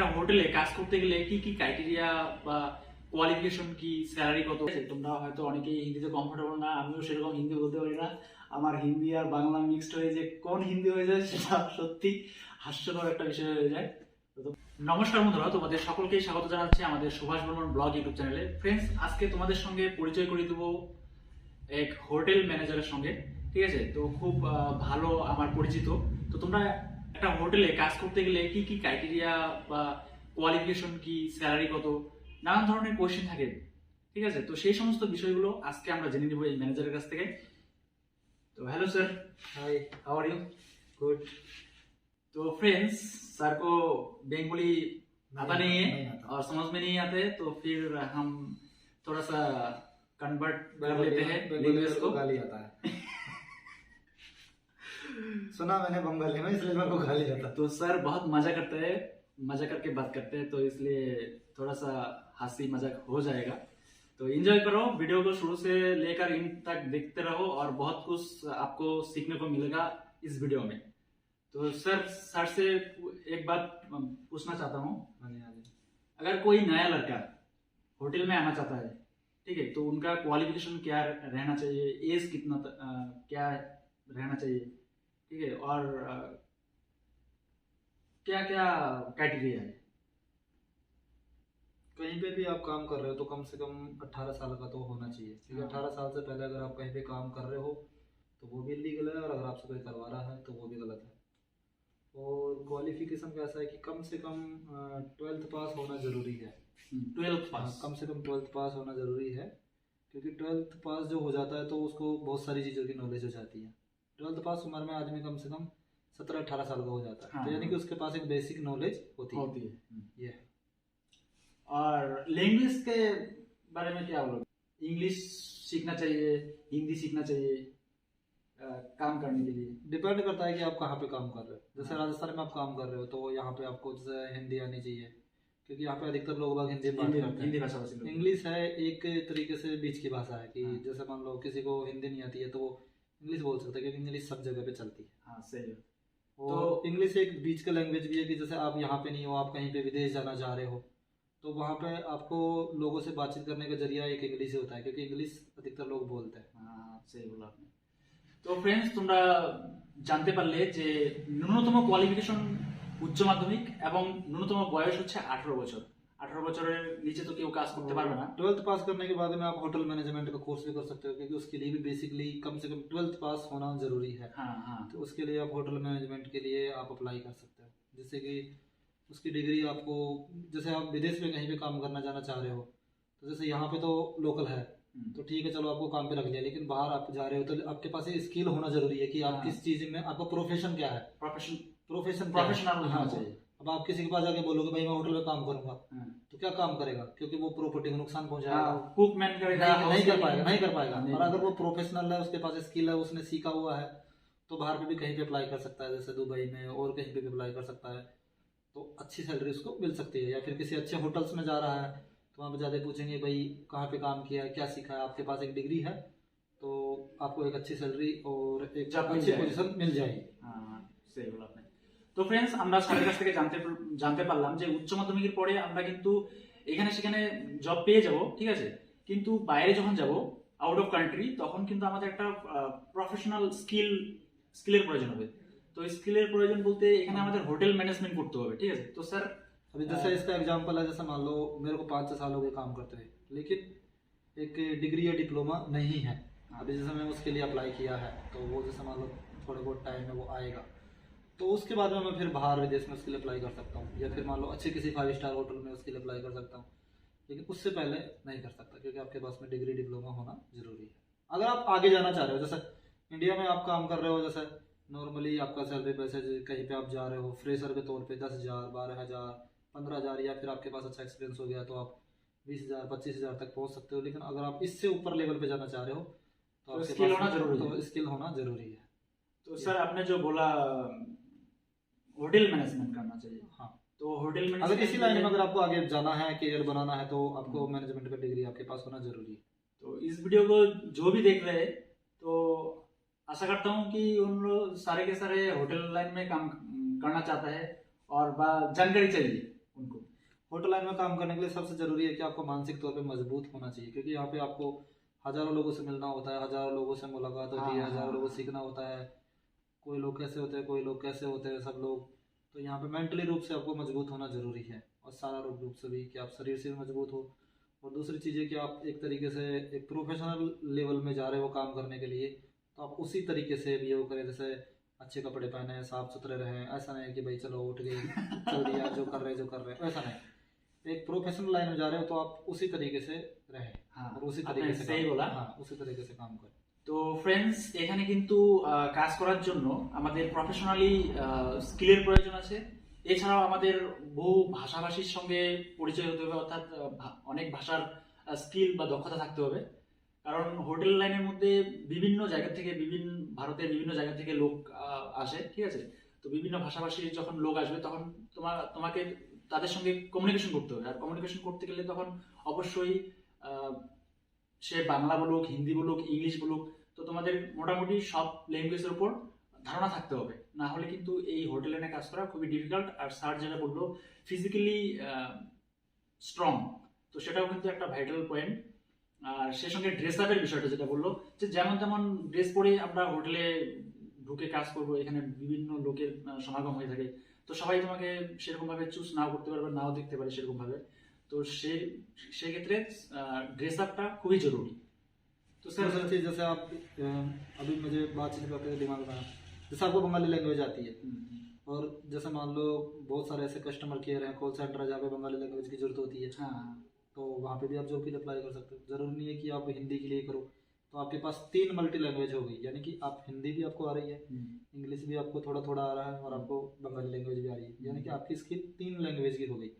একটা হোটেলে কাজ করতে গেলে কি কি ক্রাইটেরিয়া বা কোয়ালিফিকেশন কি, স্যালারি কত? তোমরা হয়তো অনেকেই হিন্দিতে কমফোর্টেবল না, আমিও সেরকম হিন্দি বলতে পারি না। আমার হিন্দি আর বাংলা মিক্সড হয়ে যে কোন হিন্দি হয়ে যায় সেটা সত্যি হাস্যকর একটা বিষয় হয়ে যায়। নমস্কার বন্ধুরা, তোমাদের সকলকেই স্বাগত জানাচ্ছি আমাদের সুভাষ বর্মন ব্লগ ইউটিউব চ্যানেলে। ফ্রেন্ডস, আজকে তোমাদের সঙ্গে পরিচয় করিয়ে দেবো এক হোটেল ম্যানেজারের সঙ্গে। ঠিক আছে, তো খুব ভালো আমার পরিচিত। তো তোমরা একটা হোটেলে কাজ করতে গেলে কি কি ক্রাইটেরিয়া বা কোয়ালিফিকেশন কি, স্যালারি কত, নানান ধরনের কোয়েশ্চেন থাকে। ঠিক আছে, তো সেই সমস্ত বিষয়গুলো আজকে আমরা জেনে নিব এই ম্যানেজারের কাছ থেকে। তো hello sir, hi, how are you? Good. तो फ्रेंड्स, सर को बंगाली आता नहीं है और समझ में नहीं आते, तो फिर हम थोड़ा सा कन्वर्ट कर लेते हैं लैंग्वेज को। गाली आता है सुना मैंने बंगाली में, इसलिए मेरे को गाली आता है। तो सर बहुत मजा करते हैं, मजा करके बात करते हैं, तो इसलिए थोड़ा सा हंसी मजाक हो जाएगा। तो एंजॉय करो वीडियो को, शुरू से लेकर इन तक देखते रहो और बहुत कुछ आपको सीखने को मिलेगा इस वीडियो में। तो सर से एक बात पूछना चाहता हूँ, अगर कोई नया लड़का होटल में आना चाहता है, ठीक है, तो उनका क्वालिफिकेशन क्या रहना चाहिए, एज कितना क्या रहना चाहिए, ठीक है, और क्या क्या क्राइटेरिया है? कहीं पे भी आप काम कर रहे हो तो कम से कम 18 साल का तो होना चाहिए, क्योंकि 18 साल से पहले अगर आप कहीं पे काम कर रहे हो तो वो भी इलीगल है, और अगर आपसे कोई करवा रहा है तो वो भी गलत है। और क्वालिफिकेशन कैसा है कि कम से कम 12th पास होना ज़रूरी है। 12th पास, कम से कम 12th पास होना ज़रूरी है, क्योंकि 12th पास जो हो जाता है तो उसको बहुत सारी चीज़ों की नॉलेज हो जाती है। 12th पास उम्र में आदमी कम से कम 17-18 साल का हो जाता है। हाँ, तो यानी कि उसके पास एक बेसिक नॉलेज होती है। ये है। और लैंग्वेज के बारे में क्या बोलोगे? इंग्लिश सीखना चाहिए, हिंदी सीखना चाहिए काम करने के लिए? डिपेंड करता है कि आप कहाँ पे काम कर रहे हो। जैसे राजस्थान में आप काम कर रहे हो तो यहाँ पे आपको जैसे हिंदी आनी चाहिए, क्योंकि यहाँ पे अधिकतर लोग बाग हिंदी बात करते हैं। हिंदी भाषा बस। इंग्लिश है एक तरीके से बीच की भाषा है कि जैसे मान लो किसी को हिंदी नहीं आती है तो वो इंग्लिश बोल सकता है, क्योंकि इंग्लिश सब जगह पे चलती है। हाँ, सही है। तो इंग्लिश एक बीच का लैंग्वेज भी है कि जैसे आप यहाँ पे नहीं हो, आप कहीं पे विदेश जाना चाह रहे हो, तो वहाँ पे आपको लोगों से बातचीत करने का जरिया एक इंग्लिश ही होता है, क्योंकि इंग्लिश अधिकतर लोग बोलते हैं। हाँ, सही बोला आपने। তো ফ্রেন্ডস, তোমরা জানতে পারলে যে ন্যূনতম কোয়ালিফিকেশন উচ্চ মাধ্যমিক এবং ন্যূনতম বয়স হচ্ছে 18 বছর। 18 বছরের নিচে তো কেউ কাজ করতে পারবে না। 12th पास करने के बाद में आप होटल मैनेजमेंट का कोर्स भी कर सकते हो, क्योंकि उसके लिए भी बेसिकली कम से कम 12th पास होना जरूरी है। हाँ हाँ, तो उसके लिए आप होटल मैनेजमेंट के लिए आप अप्लाई कर सकते हो, जिससे कि उसकी डिग्री आपको, जैसे आप विदेश में कहीं पे काम करना जाना चाह रहे हो, तो जैसे यहाँ पे तो लोकल है तो ठीक है, चलो आपको काम पे रख लिया, लेकिन बाहर आप जा रहे हो तो आपके पास ये स्किल होना जरूरी है कि आप किस चीज में, आपका प्रोफेशन क्या है, प्रोफेशनल होना चाहिए। अब आप किसी के पास जाके बोलोगे भाई मैं होटल में काम करूंगा, तो क्या काम करेगा, क्योंकि वो प्रॉपर्टी को नुकसान पहुंचाएगा, कुकमैन करेगा, नहीं कर पाएगा। और अगर वो प्रोफेशनल है, उसके पास स्किल है, उसने सीखा हुआ है, तो बाहर पे भी कहीं पे अप्लाई कर सकता है, जैसे दुबई में और कहीं पे भी अप्लाई कर सकता है, तो अच्छी सैलरी उसको मिल सकती है। या फिर किसी अच्छे होटल्स में जा रहा है तो वहाँ पे ज़्यादा पूछेंगे भाई कहाँ पे काम किया है, क्या सीखा है, आपके पास एक डिग्री है तो आपको एक अच्छी सैलरी और एक अच्छी पोजीशन मिल जाएगी। हाँ, सही बोला आपने। তো ফ্রেন্ডস, আমরা স্যারের কাছ থেকে জানতে পারলাম যে উচ্চ মাধ্যমিকের পরে আমরা কিন্তু এখানে সেখানে জব পেয়ে যাব, ঠিক আছে, কিন্তু বাইরে যখন যাব আউট অফ কান্ট্রি, তখন কিন্তু আমাদের একটা প্রফেশনাল স্কিলের প্রয়োজন হবে। তো স্কিলের প্রয়োজন বলতে এখানে আমাদের হোটেল ম্যানেজমেন্ট করতে হবে, ঠিক আছে। তো স্যার अभी जैसे इसका एग्जांपल है, जैसे मान लो मेरे को 5-6 साल हो गए काम करते हुए, लेकिन एक डिग्री या डिप्लोमा नहीं है। अभी जैसे मैं उसके लिए अप्लाई किया है तो वो जैसे मान लो थोड़े बहुत टाइम में वो आएगा, तो उसके बाद में मैं फिर बाहर विदेश में उसके लिए अप्लाई कर सकता हूँ, या फिर मान लो अच्छे किसी 5 स्टार होटल में उसके लिए अप्लाई कर सकता हूँ, लेकिन उससे पहले नहीं कर सकता, क्योंकि आपके पास में डिग्री डिप्लोमा होना जरूरी है। अगर आप आगे जाना चाह रहे हो, जैसे इंडिया में आप काम कर रहे हो, जैसे नॉर्मली आपका सैलरी पैसे कहीं पे आप जा रहे हो फ्रेशर के तौर पे 10,000, 12,000, 15,000, या फिर आपके पास अच्छा एक्सपीरियंस हो गया तो आप 20,000, 25,000 तक पहुंच सकते हो। लेकिन अगर आप इससे ऊपर लेवल पे जाना चाह रहे हो तो आपके स्किल पास होना जरूरी है। तो स्किल होना जरूरी है। तो सर आपने जो बोला होटल मैनेजमेंट करना चाहिए, हाँ, तो होटल मैनेजमेंट अगर इसी लाइन में अगर आपको आगे जाना है, करियर बनाना है, तो आपको मैनेजमेंट का डिग्री आपके पास होना जरूरी है। तो इस वीडियो को जो भी देख रहे हैं, तो आशा करता हूँ कि उन लोग सारे के सारे होटल लाइन में काम करना चाहता है और जानकारी चाहिए उनको। होटल लाइन में काम करने के लिए सबसे जरूरी है कि आपको मानसिक तौर पे मजबूत होना चाहिए, क्योंकि यहाँ पे आपको हजारों लोगों से मिलना होता है, हजारों लोगों से मुलाकात होती है, हाँ, हजारों हाँ, लोगों से सीखना होता है। कोई लोग कैसे होते हैं, कोई लोग कैसे होते हैं, सब लोग। तो यहाँ पे मेंटली रूप से आपको मजबूत होना जरूरी है, और सारा रूप से भी कि आप शरीर से भी मजबूत हो। और दूसरी चीज़ है कि आप एक तरीके से एक प्रोफेशनल लेवल में जा रहे हो काम करने के लिए, तो आप उसी तरीके से बिहेव करें, जैसे अच्छे कपड़े पहने, साफ सुथरे रहें। ऐसा नहीं कि भाई चलो उठ गए चल दिया, जो कर रहे ऐसा नहीं। एक प्रोफेशनल लाइन में जा रहे हो तो आप उसी तरीके से रहें, हाँ, और उसी आपने तरीके से सही बोला। हाँ, उसी तरीके से काम करें। তো ফ্রেন্ডস, এখানে কিন্তু কাজ করার জন্য আমাদের প্রফেশনালি স্কিলের প্রয়োজন আছে। এছাড়াও আমাদের বহু ভাষাভাষীর সঙ্গে পরিচয় হতে হবে, অর্থাৎ অনেক ভাষার স্কিল বা দক্ষতা থাকতে হবে। কারণ হোটেল লাইনের মধ্যে বিভিন্ন জায়গা থেকে ভারতের বিভিন্ন জায়গা থেকে লোক আসে, ঠিক আছে? তো বিভিন্ন ভাষাভাষীর যখন লোক আসবে তখন তোমাকে তাদের সঙ্গে কমিউনিকেশন করতে হবে। আর কমিউনিকেশন করতে গেলে তখন অবশ্যই সে বাংলা বলুক, হিন্দি বলুক, ইংলিশ বলুক, তো তোমাদের মোটামুটি সব ল্যাঙ্গুয়েজের উপর ধারণা থাকতে হবে। না হলে কিন্তু এই হোটেল লাইনে কাজ করা খুবই ডিফিকাল্ট। আর স্যার যেটা বললো ফিজিক্যালি স্ট্রং, তো সেটাও কিন্তু একটা ভাইটাল পয়েন্ট। আর সে সঙ্গে ড্রেস আপের বিষয়টা যেটা বললো, যে যেমন তেমন ড্রেস পরে আমরা হোটেলে ঢুকে কাজ করবো, এখানে বিভিন্ন লোকের সমাগম হয়ে থাকে, তো সবাই তোমাকে সেরকম ভাবে চুজ নাও করতে পারবে, নাও দেখতে পারে সেরকম ভাবে। তো সেক্ষেত্রে ড্রেস আপটা খুবই জরুরি। तो सर दूसरी चीज़, जैसे आप अभी मुझे बातचीत करते हुए दिमाग में आया, जैसे आपको बंगाली लैंग्वेज आती है, और जैसे मान लो बहुत सारे ऐसे कस्टमर केयर हैं, कॉल सेंटर है, जहाँ पे बंगाली लैंग्वेज की जरूरत होती है, हाँ, तो वहाँ पे भी आप जॉब के लिए अप्लाई कर सकते हो। जरूरी नहीं है कि आप हिंदी के लिए करो। तो आपके पास 3 मल्टी लैंग्वेज हो गई, यानी कि आप हिंदी भी आपको आ रही है, इंग्लिश भी आपको थोड़ा थोड़ा आ रहा है, और आपको बंगाली लैंग्वेज भी आ रही है, यानी कि आपकी स्किल 3 लैंग्वेज की हो गई।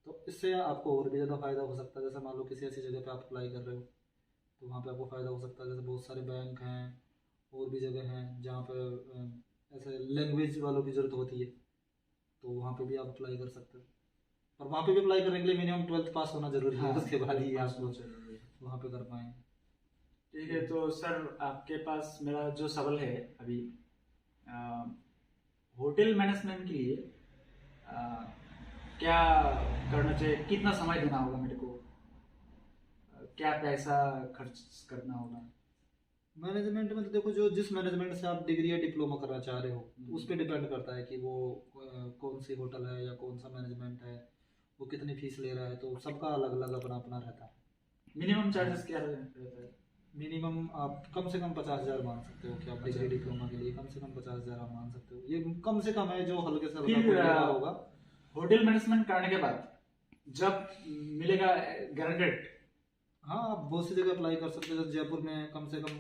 तो इससे आपको और भी ज़्यादा फायदा हो सकता है। जैसे मान लो किसी ऐसी जगह पे आप अप्लाई कर रहे हो, तो वहाँ पे आपको फ़ायदा हो सकता है। जैसे बहुत सारे बैंक हैं, और भी जगह हैं जहाँ पे ऐसे लैंग्वेज वालों की ज़रूरत होती है, तो वहाँ पे भी आप अप्लाई कर सकते हो। और वहाँ पे भी अप्लाई करने के लिए मिनिमम 12th पास होना जरूरी है, उसके बाद ही आप वहाँ पे कर पाएँ। ठीक है, तो सर आपके पास मेरा जो सवाल है अभी, होटल मैनेजमेंट के लिए क्या करना चाहिए, कितना समय देना होगा मेरे को, क्या पैसा खर्च करना होगा? मैनेजमेंट में तो देखो, जो जिस मैनेजमेंट से आप डिग्री या डिप्लोमा करना चाह रहे हो, उस पर डिपेंड करता है कि वो कौन सी होटल है या कौन सा मैनेजमेंट है, वो कितनी फीस ले रहा है। तो सबका अलग अलग अपना अपना रहता है। मिनिमम चार्जेस क्या रहता है? मिनिमम आप कम से कम 50,000 मान सकते हो कि आप डिग्री डिप्लोमा के लिए कम से कम 50,000 आप मान सकते हो। ये कम से कम है, जो हल्के से हल्का होगा। होटल मैनेजमेंट करने के बाद जब मिलेगा गारंटेड? हाँ, आप बहुत सी जगह अप्लाई कर सकते हो। जैसे जयपुर में कम से कम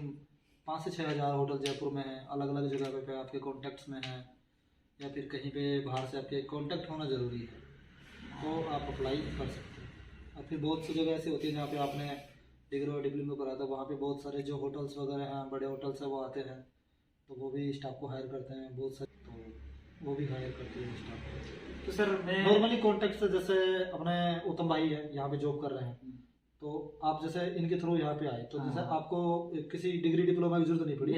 5 से 6,000 होटल जयपुर में है, अलग अलग जगह पे आपके कॉन्टैक्ट्स में है, या फिर कहीं पे बाहर से आपके कॉन्टैक्ट होना ज़रूरी है, तो आप अप्लाई कर सकते हो। और फिर बहुत सी जगह ऐसी होती है जहाँ पे आपने डिग्री और डिप्लोमा करा था, वहाँ पे बहुत सारे जो होटल्स वगैरह हैं, बड़े होटल्स हैं, वो आते हैं, तो वो भी स्टाफ को हायर करते हैं बहुत सारे, तो वो भी हायर करते हैं स्टाफ को। तो सर मैं नॉर्मली कॉन्टैक्ट से, जैसे अपने उत्तम भाई है यहाँ पे जॉब कर रहे हैं, तो आप जैसे इनके थ्रू यहाँ पे आए, तो जैसे आपको किसी डिग्री डिप्लोमा की जरूरत नहीं पड़ी,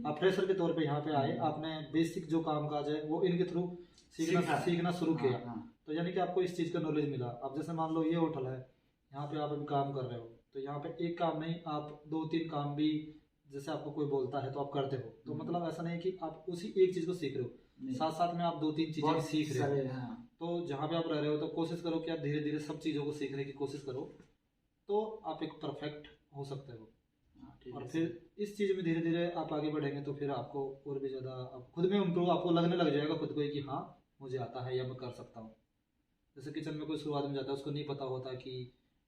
आप फ्रेशर के तौर पे यहाँ पे आए, आपने बेसिक जो काम काज है वो इनके थ्रू सीखना शुरू किया, तो यानी कि आपको इस चीज़ का नॉलेज मिला। अब जैसे मान लो ये होटल है, यहाँ पे आप अभी काम कर रहे हो, तो यहाँ पे एक काम नहीं, आप 2-3 काम भी, जैसे आपको कोई बोलता है तो आप करते हो। तो मतलब ऐसा नहीं कि आप उसी एक चीज़ को सीख रहे हो, साथ साथ में आप 2-3 चीज़ें सीख रहे हो। तो जहाँ पे आप रह रहे हो, तो कोशिश करो कि आप धीरे धीरे सब चीज़ों को सीखने की कोशिश करो, तो आप एक परफेक्ट हो सकते हो। और फिर इस चीज़ में धीरे धीरे आप आगे बढ़ेंगे, तो फिर आपको और भी ज़्यादा खुद में इम्प्रूव आपको लगने लग जाएगा खुद को ही, कि हाँ मुझे आता है या मैं कर सकता हूँ। जैसे किचन में कोई शुरुआत में जाता है, उसको नहीं पता होता कि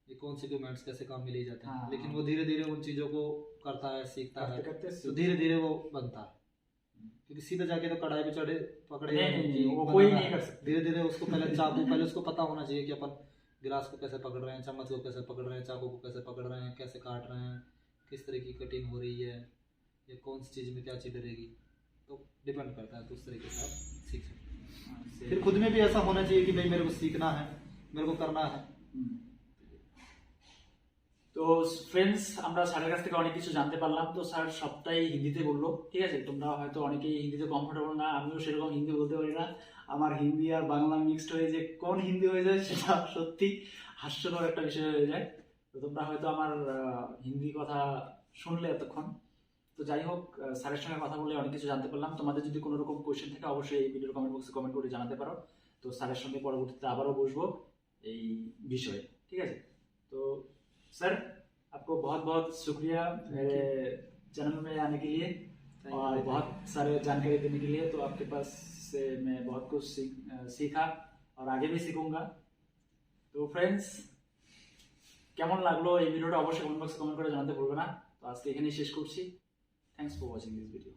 ये कौन से इक्विपमेंट्स कैसे काम में लिए जाते हैं, लेकिन वो धीरे धीरे उन चीज़ों को करता है, सीखता है, तो धीरे धीरे वो बनता है। क्योंकि सीधा जाके तो कढ़ाई पे पकड़े वो कोई नहीं कर सकता। धीरे धीरे उसको पहले उसको पता होना चाहिए कि अपन गिलास को कैसे पकड़ रहे हैं, चम्मच को कैसे पकड़ रहे हैं, चाकू को कैसे पकड़ रहे हैं, कैसे काट रहे हैं, किस तरह की कटिंग हो रही है, या कौन सी चीज़ में क्या चीज़ डलेगी, तो डिपेंड करता है। तो उस तरीके से आप सीख सकते हैं। फिर खुद में भी ऐसा होना चाहिए कि भाई मेरे को सीखना है, मेरे को करना है। তো ফ্রেন্ডস, আমরা স্যারের কাছ থেকে অনেক কিছু জানতে পারলাম। তো স্যার সবটাই হিন্দিতে বললো, ঠিক আছে। তোমরা হয়তো অনেকেই হিন্দিতে কমফোর্টেবল না, আমিও সেরকম হিন্দি বলতে পারি না। আমার হিন্দি আর বাংলা মিক্সড হয়ে যে কোন হিন্দি হয়ে যায় সেটা সত্যি হাস্যকর একটা বিষয় হয়ে যায়। তো তোমরা হয়তো আমার হিন্দি কথা শুনলে এতক্ষণ। তো যাই হোক, স্যারের সঙ্গে কথা বলে অনেক কিছু জানতে পারলাম। তোমাদের যদি কোনো রকম কোয়েশ্চেন থাকে অবশ্যই এই ভিডিওর কমেন্ট বক্সে কমেন্ট করে জানাতে পারো। তো স্যারের সঙ্গে পরবর্তীতে আবারও বসবো এই বিষয়ে, ঠিক আছে। তো सर, आपको बहुत बहुत शुक्रिया मेरे चैनल में आने के लिए और बहुत सारे जानकारी देने के लिए। तो आपके पास से मैं बहुत कुछ सीखा और आगे भी सीखूंगा। তো ফ্রেন্ডস, কেমন লাগলো এই ভিডিওটা অবশ্যই কমেন্ট বক্সে কমেন্ট করে জানাতে ভুলবে না। তো আজকে এখানেই শেষ করছি। Thanks for watching this video.